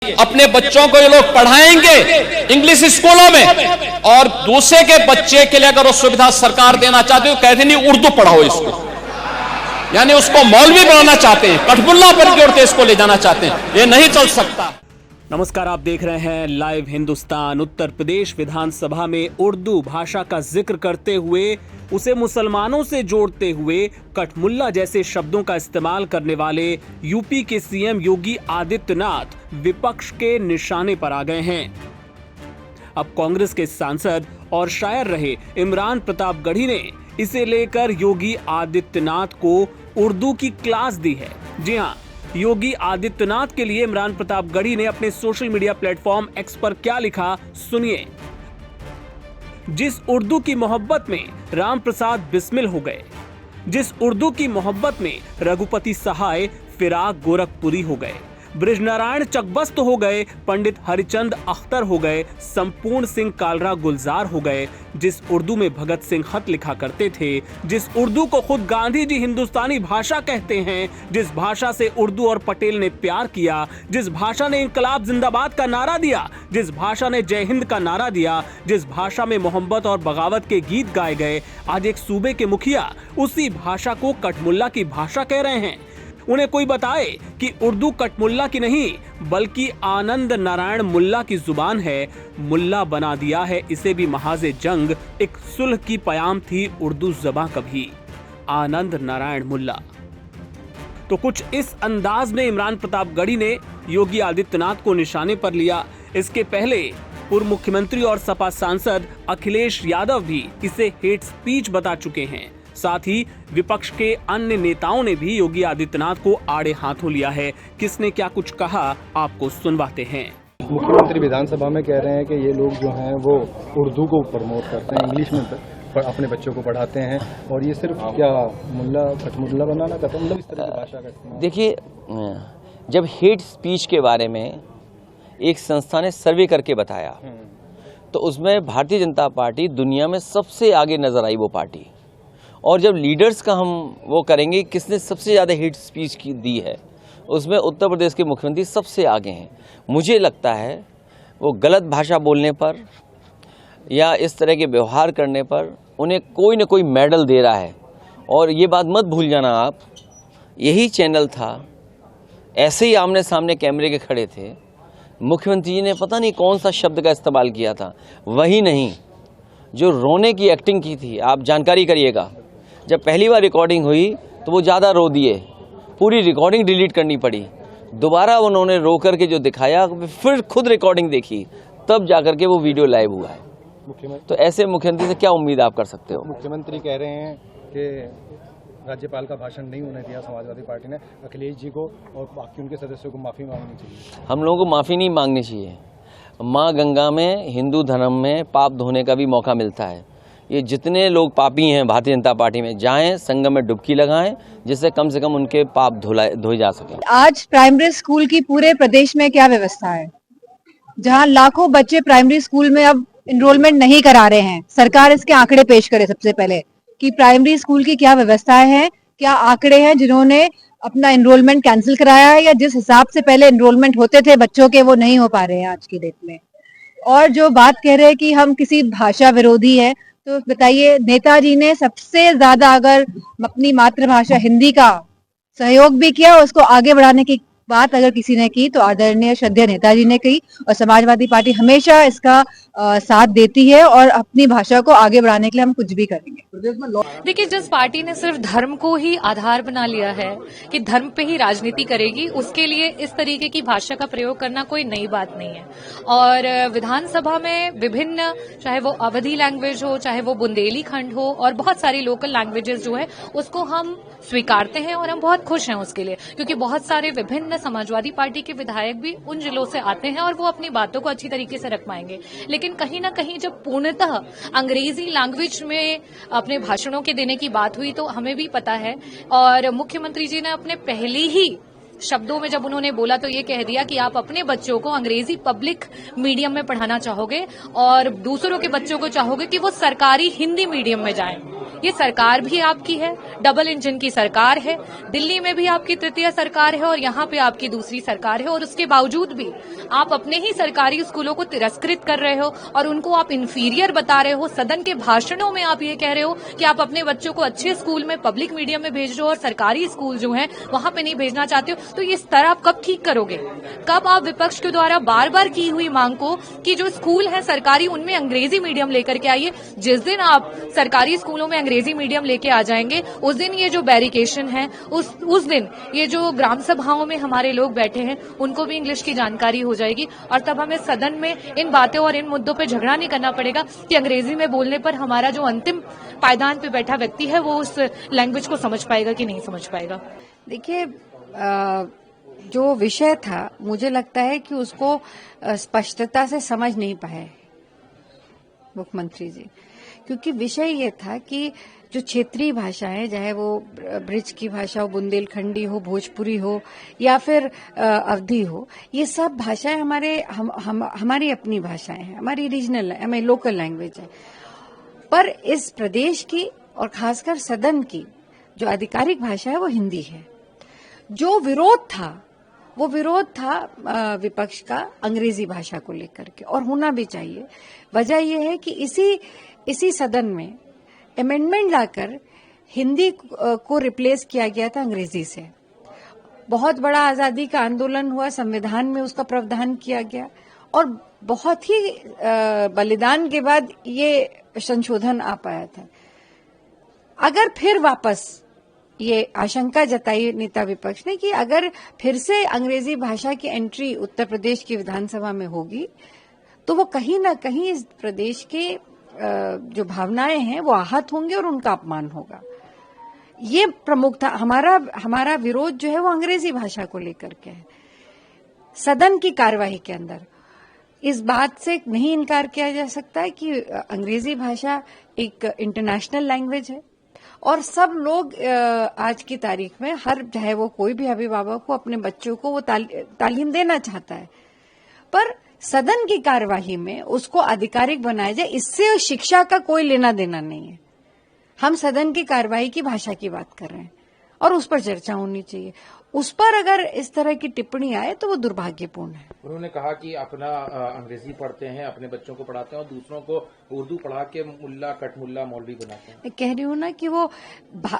अपने बच्चों को ये लोग पढ़ाएंगे इंग्लिश स्कूलों में, और दूसरे के बच्चे के लिए अगर वो सुविधा सरकार देना चाहती है, कहते नहीं उर्दू पढ़ाओ इसको, यानी उसको मौलवी बनाना चाहते हैं, कठपुल्ला पर की ओर देश को ले जाना चाहते हैं। ये नहीं चल सकता। नमस्कार, आप देख रहे हैं लाइव हिंदुस्तान। उत्तर प्रदेश विधानसभा में उर्दू भाषा का जिक्र करते हुए उसे मुसलमानों से जोड़ते हुए कठमुल्ला जैसे शब्दों का इस्तेमाल करने वाले यूपी के सीएम योगी आदित्यनाथ विपक्ष के निशाने पर आ गए हैं। अब कांग्रेस के सांसद और शायर रहे इमरान प्रतापगढ़ी ने इसे लेकर योगी आदित्यनाथ को उर्दू की क्लास दी है। जी हां, योगी आदित्यनाथ के लिए इमरान प्रतापगढ़ी ने अपने सोशल मीडिया प्लेटफॉर्म एक्स पर क्या लिखा, सुनिए। जिस उर्दू की मोहब्बत में राम प्रसाद बिस्मिल हो गए, जिस उर्दू की मोहब्बत में रघुपति सहाय फिराक गोरखपुरी हो गए, ब्रिजनारायण चकबस्त हो गए, पंडित हरिचंद अख्तर हो गए, संपूर्ण सिंह कालरा गुलजार हो गए, जिस उर्दू में भगत सिंह खत लिखा करते थे, जिस उर्दू को खुद गांधी जी हिंदुस्तानी भाषा कहते हैं, जिस भाषा से उर्दू और पटेल ने प्यार किया, जिस भाषा ने इंकलाब जिंदाबाद का नारा दिया, जिस भाषा ने जय हिंद का नारा दिया, जिस भाषा में मोहब्बत और बगावत के गीत गाए गए, आज एक सूबे के मुखिया उसी भाषा को कठमुल्ला की भाषा कह रहे हैं। उन्हें कोई बताए कि उर्दू कठमुल्ला की नहीं बल्कि आनंद नारायण मुल्ला की जुबान है। मुल्ला बना दिया है इसे भी महाजे जंग, एक सुलह की पयाम थी उर्दू ज़बां कभी, आनंद नारायण मुल्ला। तो कुछ इस अंदाज में इमरान प्रतापगढ़ी ने योगी आदित्यनाथ को निशाने पर लिया। इसके पहले पूर्व मुख्यमंत्री और सपा सांसद अखिलेश यादव भी इसे हेट स्पीच बता चुके हैं। साथ ही विपक्ष के अन्य नेताओं ने भी योगी आदित्यनाथ को आड़े हाथों लिया है। किसने क्या कुछ कहा, आपको सुनवाते हैं। मुख्यमंत्री विधानसभा में कह रहे हैं कि ये लोग जो हैं वो उर्दू को प्रमोट करते हैं, इंग्लिश में अपने बच्चों को पढ़ाते हैं, और ये सिर्फ क्या मुल्ला कठमुल्ला बनाना का मतलब इस तरह की भाषा का इस्तेमाल। देखिए, जब हेट स्पीच के बारे में एक संस्था ने सर्वे करके बताया तो उसमें भारतीय जनता पार्टी दुनिया में सबसे आगे नजर आई वो पार्टी। और जब लीडर्स का हम वो करेंगे किसने सबसे ज़्यादा हेट स्पीच की दी है, उसमें उत्तर प्रदेश के मुख्यमंत्री सबसे आगे हैं। मुझे लगता है वो गलत भाषा बोलने पर या इस तरह के व्यवहार करने पर उन्हें कोई न कोई मेडल दे रहा है। और ये बात मत भूल जाना आप, यही चैनल था, ऐसे ही आमने सामने कैमरे के खड़े थे, मुख्यमंत्री जी ने पता नहीं कौन सा शब्द का इस्तेमाल किया था, वही नहीं जो रोने की एक्टिंग की थी। आप जानकारी करिएगा, जब पहली बार रिकॉर्डिंग हुई तो वो ज़्यादा रो दिए, पूरी रिकॉर्डिंग डिलीट करनी पड़ी। दोबारा उन्होंने रो करके जो दिखाया, फिर खुद रिकॉर्डिंग देखी, तब जाकर के वो वीडियो लाइव हुआ है। तो ऐसे मुख्यमंत्री से क्या उम्मीद आप कर सकते हो। मुख्यमंत्री कह रहे हैं कि राज्यपाल का भाषण नहीं होने दिया समाजवादी पार्टी ने, अखिलेश जी को और बाकी उनके सदस्यों को माफ़ी मांगनी चाहिए। हम लोगों को माफ़ी नहीं मांगनी चाहिए। माँ गंगा में, हिंदू धर्म में पाप धोने का भी मौका मिलता है। ये जितने लोग पापी हैं भारतीय जनता पार्टी में, जाएं संगम में डुबकी लगाएं, जिससे कम से कम उनके पाप धोए जा सकें। आज प्राइमरी स्कूल की पूरे प्रदेश में क्या व्यवस्था है, जहां लाखों बच्चे प्राइमरी स्कूल में अब एनरोलमेंट नहीं करा रहे हैं। सरकार इसके आंकड़े पेश करे सबसे पहले कि प्राइमरी स्कूल की क्या व्यवस्थाएं हैं, क्या आंकड़े हैं जिन्होंने अपना एनरोलमेंट कैंसिल कराया है, या जिस हिसाब से पहले एनरोलमेंट होते थे बच्चों के वो नहीं हो पा रहे हैं आज की डेट में। और जो बात कह रहे हैं कि हम किसी भाषा विरोधी है, तो बताइए, नेताजी ने सबसे ज्यादा अगर अपनी मातृभाषा हिंदी का सहयोग भी किया, उसको आगे बढ़ाने की बात अगर किसी ने की तो आदरणीय श्रद्धेय नेताजी ने की। और समाजवादी पार्टी हमेशा इसका साथ देती है और अपनी भाषा को आगे बढ़ाने के लिए हम कुछ भी करेंगे। देखिए, जिस पार्टी ने सिर्फ धर्म को ही आधार बना लिया है कि धर्म पे ही राजनीति करेगी, उसके लिए इस तरीके की भाषा का प्रयोग करना कोई नई बात नहीं है। और विधानसभा में विभिन्न, चाहे वो अवधी लैंग्वेज हो, चाहे वो बुंदेली खंड हो, और बहुत सारी लोकल लैंग्वेजेस जो है उसको हम स्वीकारते हैं और हम बहुत खुश हैं उसके लिए, क्योंकि बहुत सारे विभिन्न समाजवादी पार्टी के विधायक भी उन जिलों से आते हैं और वो अपनी बातों को अच्छी तरीके से रख पाएंगे। लेकिन कहीं ना कहीं जब पूर्णतः अंग्रेजी लैंग्वेज में अपने भाषणों के देने की बात हुई तो हमें भी पता है, और मुख्यमंत्री जी ने अपने पहले ही शब्दों में जब उन्होंने बोला तो ये कह दिया कि आप अपने बच्चों को अंग्रेजी पब्लिक मीडियम में पढ़ाना चाहोगे और दूसरों के बच्चों को चाहोगे कि वो सरकारी हिंदी मीडियम में जाएं। ये सरकार भी आपकी है, डबल इंजन की सरकार है, दिल्ली में भी आपकी तृतीय सरकार है और यहाँ पे आपकी दूसरी सरकार है, और उसके बावजूद भी आप अपने ही सरकारी स्कूलों को तिरस्कृत कर रहे हो और उनको आप इंफीरियर बता रहे हो। सदन के भाषणों में आप ये कह रहे हो कि आप अपने बच्चों को अच्छे स्कूल में, पब्लिक मीडियम में भेज रहे हो और सरकारी स्कूल जो है वहां पे नहीं भेजना चाहते हो। तो इस तरह आप कब ठीक करोगे? कब आप विपक्ष के द्वारा बार बार की हुई मांग को कि जो स्कूल है सरकारी उनमें अंग्रेजी मीडियम लेकर के आइए, जिस दिन आप सरकारी स्कूलों में अंग्रेजी मीडियम लेके आ जाएंगे उस दिन ये जो बैरिकेशन है, उस दिन ये जो ग्राम सभाओं में हमारे लोग बैठे हैं उनको भी इंग्लिश की जानकारी हो जाएगी और तब हमें सदन में इन बातों और इन मुद्दों पे झगड़ा नहीं करना पड़ेगा कि अंग्रेजी में बोलने पर हमारा जो अंतिम पायदान पे बैठा व्यक्ति है वो उस लैंग्वेज को समझ पाएगा कि नहीं समझ पाएगा। देखिए, जो विषय था मुझे लगता है कि उसको स्पष्टता से समझ नहीं पाए मुख्यमंत्री जी, क्योंकि विषय ये था कि जो क्षेत्रीय भाषाएं, चाहे वो ब्रिज की भाषा हो, बुंदेलखंडी हो, भोजपुरी हो या फिर अवधी हो, ये सब भाषाएं हमारी अपनी भाषाएं हैं, हमारी रीजनल, हमारी लोकल लैंग्वेज है। पर इस प्रदेश की और खासकर सदन की जो आधिकारिक भाषा है वो हिंदी है। जो विरोध था वो विरोध था विपक्ष का अंग्रेजी भाषा को लेकर के, और होना भी चाहिए। वजह यह है कि इसी सदन में अमेंडमेंट लाकर हिंदी को रिप्लेस किया गया था अंग्रेजी से। बहुत बड़ा आजादी का आंदोलन हुआ, संविधान में उसका प्रावधान किया गया और बहुत ही बलिदान के बाद ये संशोधन आ पाया था। अगर फिर वापस ये आशंका जताई नेता विपक्ष ने कि अगर फिर से अंग्रेजी भाषा की एंट्री उत्तर प्रदेश की विधानसभा में होगी तो वो कहीं ना कहीं इस प्रदेश के जो भावनाएं हैं वो आहत होंगे और उनका अपमान होगा। ये प्रमुख था हमारा विरोध जो है वो अंग्रेजी भाषा को लेकर के है। सदन की कार्यवाही के अंदर इस बात से नहीं इनकार किया जा सकता है कि अंग्रेजी भाषा एक इंटरनेशनल लैंग्वेज है और सब लोग आज की तारीख में चाहे वो कोई भी अभिभावक हो अपने बच्चों को वो तालीम देना चाहता है, पर सदन की कार्यवाही में उसको आधिकारिक बनाया जाए, इससे शिक्षा का कोई लेना देना नहीं है। हम सदन की कार्यवाही की भाषा की बात कर रहे हैं और उस पर चर्चा होनी चाहिए। उस पर अगर इस तरह की टिप्पणी आए तो वो दुर्भाग्यपूर्ण है। उन्होंने कहा कि अपना अंग्रेजी पढ़ते हैं, अपने बच्चों को पढ़ाते हैं और दूसरों को उर्दू पढ़ा के मुल्ला, कटमुल्ला, मौलवी बनाते हैं। मैं कह रही हूँ ना कि वो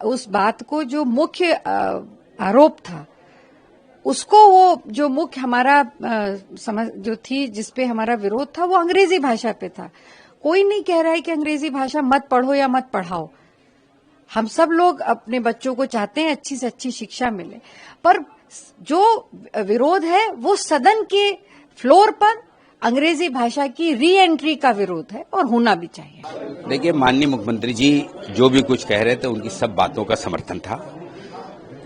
उस बात को जो मुख्य आरोप था उसको वो जो मुख्य हमारा जो थी जिसपे हमारा विरोध था वो अंग्रेजी भाषा पे था। कोई नहीं कह रहा है कि अंग्रेजी भाषा मत पढ़ो या मत पढ़ाओ। हम सब लोग अपने बच्चों को चाहते हैं अच्छी से अच्छी शिक्षा मिले, पर जो विरोध है वो सदन के फ्लोर पर अंग्रेजी भाषा की री एंट्री का विरोध है और होना भी चाहिए। देखिए, माननीय मुख्यमंत्री जी जो भी कुछ कह रहे थे उनकी सब बातों का समर्थन था।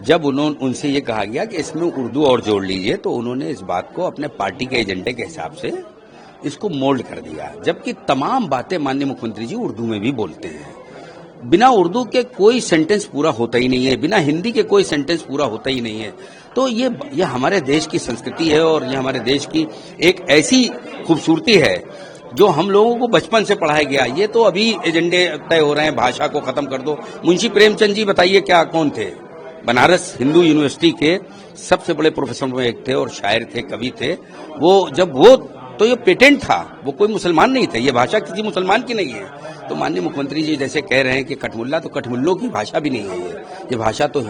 जब उनसे ये कहा गया कि इसमें उर्दू और जोड़ लीजिए तो उन्होंने इस बात को अपने पार्टी के एजेंडे के हिसाब से इसको मोल्ड कर दिया, जबकि तमाम बातें माननीय मुख्यमंत्री जी उर्दू में भी बोलते हैं। बिना उर्दू के कोई सेंटेंस पूरा होता ही नहीं है, बिना हिंदी के कोई सेंटेंस पूरा होता ही नहीं है। तो ये हमारे देश की संस्कृति है और ये हमारे देश की एक ऐसी खूबसूरती है जो हम लोगों को बचपन से पढ़ाया गया। ये तो अभी एजेंडे तय हो रहे हैं, भाषा को खत्म कर दो। मुंशी प्रेमचंद जी बताइए क्या कौन थे? बनारस हिंदू यूनिवर्सिटी के सबसे बड़े प्रोफेसर में एक थे और शायर थे, कवि थे। तो ये पेटेंट था, वो कोई मुसलमान नहीं थे, ये भाषा किसी मुसलमान की नहीं है। तो माननीय मुख्यमंत्री जी जैसे कह रहे हैं कि कठमुल्ला, तो कठमुल्लों की भाषा भी नहीं है ये भाषा तो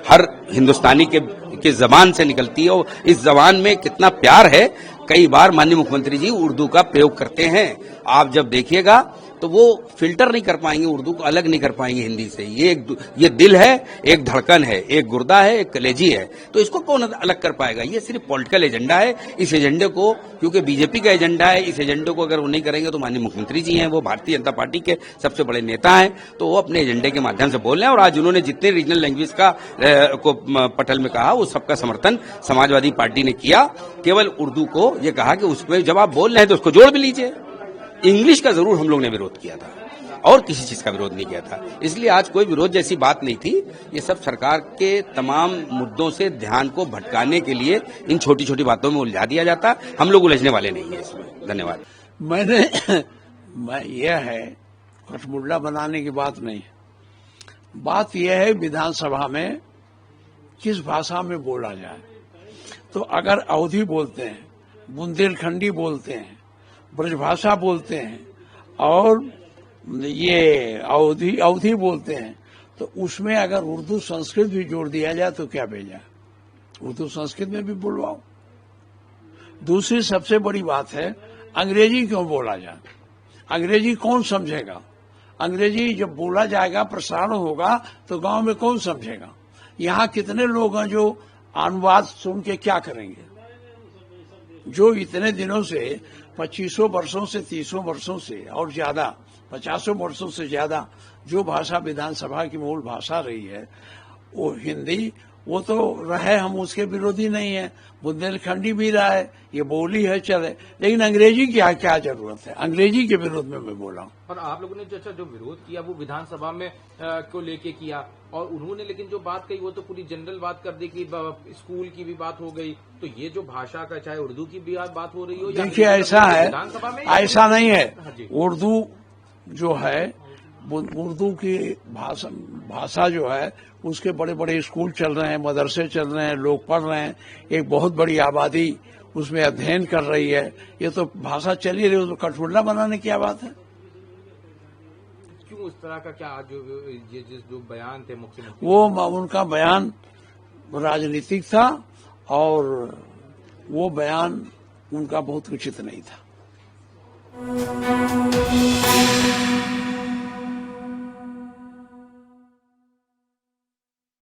हर हिंदुस्तानी के जबान से निकलती है और इस जबान में कितना प्यार है। कई बार माननीय मुख्यमंत्री जी उर्दू का प्रयोग करते हैं, आप जब देखिएगा तो वो फिल्टर नहीं कर पाएंगे, उर्दू को अलग नहीं कर पाएंगे हिंदी से। ये दिल है, एक धड़कन है, एक गुर्दा है, एक कलेजी है, तो इसको कौन अलग कर पाएगा? ये सिर्फ पॉलिटिकल एजेंडा है। इस एजेंडे को, क्योंकि बीजेपी का एजेंडा है, इस एजेंडे को अगर वो नहीं करेंगे तो माननीय मुख्यमंत्री जी हैं, वो भारतीय जनता पार्टी के सबसे बड़े नेता हैं, तो वो अपने एजेंडे के माध्यम से बोल रहे हैं। और आज उन्होंने जितने रीजनल लैंग्वेज को पटल में कहा वो सबका समर्थन समाजवादी पार्टी ने किया। केवल उर्दू को ये कहा कि उसमें जब आप बोल रहे हैं तो उसको जोड़ भी लीजिए। इंग्लिश का जरूर हम लोग ने विरोध किया था और किसी चीज का विरोध नहीं किया था, इसलिए आज कोई विरोध जैसी बात नहीं थी। ये सब सरकार के तमाम मुद्दों से ध्यान को भटकाने के लिए इन छोटी छोटी बातों में उलझा दिया जाता। हम लोग उलझने वाले नहीं है इसमें। धन्यवाद। यह है कठमुल्ला बनाने की बात नहीं, बात यह है विधानसभा में किस भाषा में बोला जाए। तो अगर अवधी बोलते हैं, बुंदेलखंडी बोलते हैं, ब्रजभाषा बोलते हैं और ये अवधी बोलते हैं, तो उसमें अगर उर्दू संस्कृत भी जोड़ दिया जाए तो क्या भेजा, उर्दू संस्कृत में भी बुलवाओ। दूसरी सबसे बड़ी बात है, अंग्रेजी क्यों बोला जाए? अंग्रेजी कौन समझेगा? अंग्रेजी जब बोला जाएगा, प्रसारण होगा, तो गांव में कौन समझेगा? यहाँ कितने लोग हैं जो अनुवाद सुन के क्या करेंगे? जो इतने दिनों से 2500 वर्षों से 30 वर्षों से और ज्यादा 50 वर्षों से ज्यादा जो भाषा विधानसभा की मूल भाषा रही है वो हिंदी, वो तो रहे, हम उसके विरोधी नहीं है, बुंदेलखंडी भी रहा है, ये बोली है, चले, लेकिन अंग्रेजी की क्या जरूरत है? अंग्रेजी के विरोध में मैं बोला हूँ। और आप लोगों ने जो विरोध किया वो विधानसभा में को लेके किया, और उन्होंने लेकिन जो बात कही वो तो पूरी जनरल बात कर दी कि स्कूल की भी बात हो गई। तो ये जो भाषा का, चाहे उर्दू की भी बात हो रही हो, देखिए ऐसा है, ऐसा नहीं है। उर्दू जो है, उर्दू की भाषा जो है, उसके बड़े बड़े स्कूल चल रहे हैं, मदरसे चल रहे हैं, लोग पढ़ रहे हैं, एक बहुत बड़ी आबादी उसमें अध्ययन कर रही है। ये तो भाषा चल ही रही है, तो कठपुतला बनाने की क्या बात है? क्यों इस तरह का, क्या जो बयान थे मुख्यमंत्री, वो उनका बयान राजनीतिक था और वो बयान उनका बहुत उचित नहीं था।